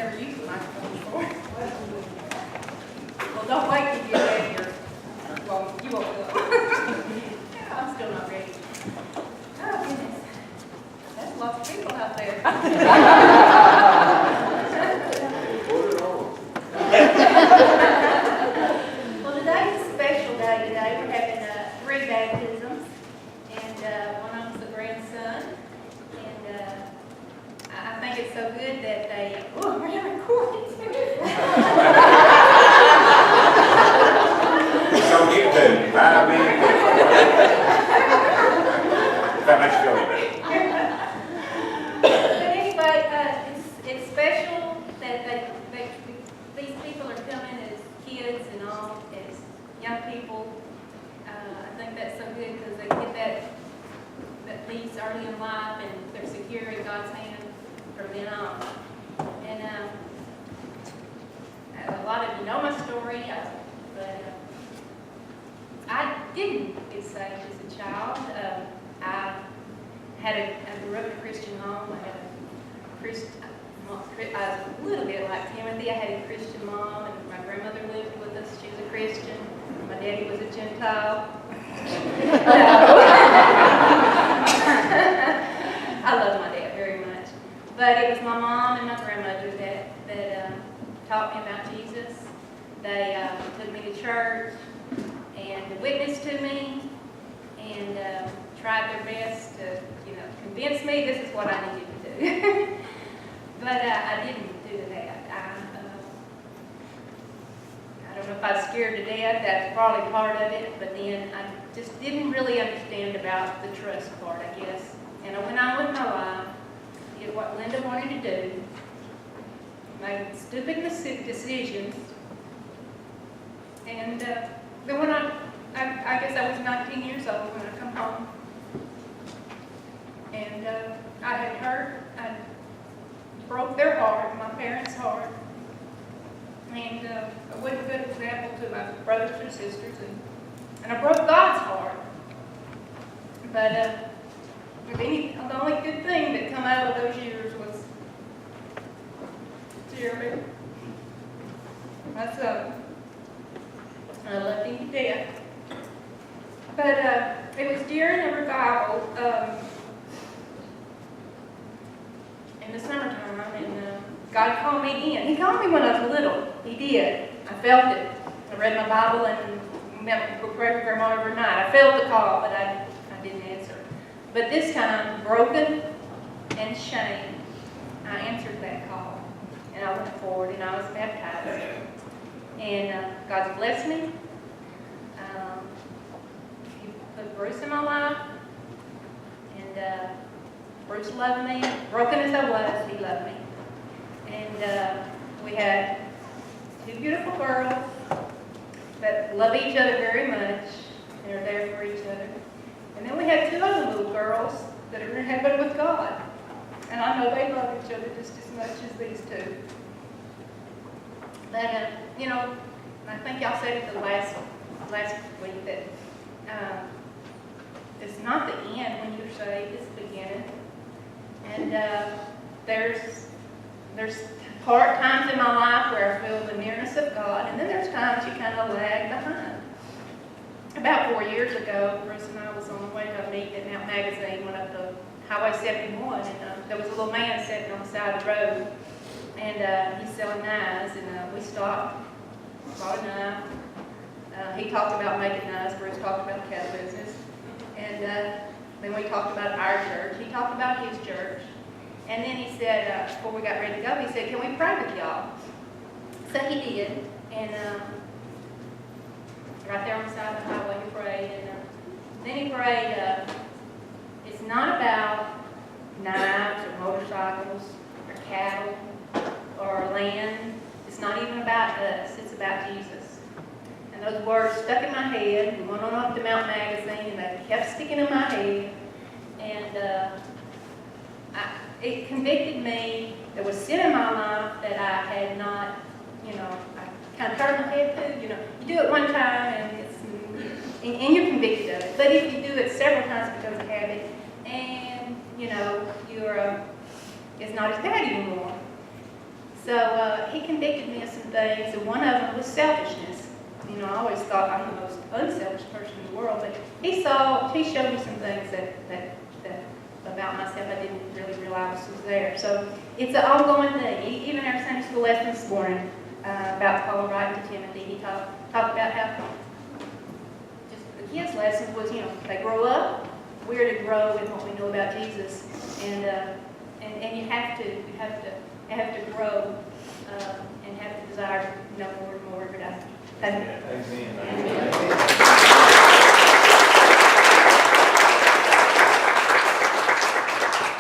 never used a microphone before. Well, don't wait till you're ready. Well, you won't go. I'm still not ready. Oh, goodness. That's lots of people out there. Well, today's a special day today. We're having 3 baptisms, and one of them's a grandson. And I think it's so good that they, oh, we're having recordings. So get to 5 minutes. That makes you feel better. But anyway, it's special that these people are coming as kids and all, as young people. I think that's so good because they get that piece early in life and they're secure in God's hand from then on. And a lot of you know my story, but I didn't get saved as a child. I grew up in a Christian home. I had a Christian. I was a little bit like Timothy. I had a Christian mom, and my grandmother lived with us. She was a Christian. My daddy was a Gentile. I love my dad very much. But it was my mom and my grandmother that taught me about Jesus. They took me to church and witnessed to me and tried their best to, convince me this is what I needed to do. But I didn't do that. I don't know if I was scared to death. That's probably part of it. But then I just didn't really understand about the trust part, I guess. And I went on with my life, did what Linda wanted to do, made stupid decisions. And then when I guess I was 19 years old when I come home. And I had hurt, I broke their heart, my parents' heart. And I wasn't a good example to my brothers and sisters. And I broke God's heart. But the only good thing that come out of those years was Jeremy, my son. I loved him to death. But it was during a revival in the summertime, and God called me in. He called me when I was little. He did. I felt it. I read my Bible and prayed for him every night. I felt the call, but I didn't answer. But this time, broken and shamed, I answered that call. And I went forward and I was baptized. And God's blessed me. He put Bruce in my life. And Bruce loved me. Broken as I was, he loved me. And we had 2 beautiful girls that love each other very much and are there for each other. And then we had 2 other little girls that are in heaven with God. And I know they love each other just as much as these 2. But, I think y'all said it the last week that it's not the end when you're saved, it's the beginning. And there's times in my life where I feel the nearness of God, and then there's times you kind of lag behind. About 4 years ago, Bruce and I was on the way to a meeting at Mount Magazine, went up to Highway 71, and there was a little man sitting on the side of the road, and he's selling knives, and we stopped, bought a knife. He talked about making knives, Bruce talked about the cattle business, and then we talked about our church. He talked about his church. And then he said, before we got ready to go, he said, "Can we pray with y'all?" So he did. And right there on the side of the highway, he prayed. And then he prayed, it's not about knives or motorcycles or cattle or land. It's not even about us. It's about Jesus. And those words stuck in my head. We went on up to Mount Magazine, and they kept sticking in my head. And it convicted me. There was sin in my life that I had not, I kind of turned my head to. You do it one time and you're convicted of it. But if you do it several times, it becomes a habit, and it's not as bad anymore. So he convicted me of some things, and one of them was selfishness. You know, I always thought I'm the most unselfish person in the world, but he showed me some things that about myself I didn't really realize was there. So it's an ongoing thing. Even our Sunday school lesson this morning about Paul writing to Timothy, he talked about how just the kids' lesson was, you know, they grow up. We're to grow in what we know about Jesus, and you have to grow and have the desire to know more and more. But Amen.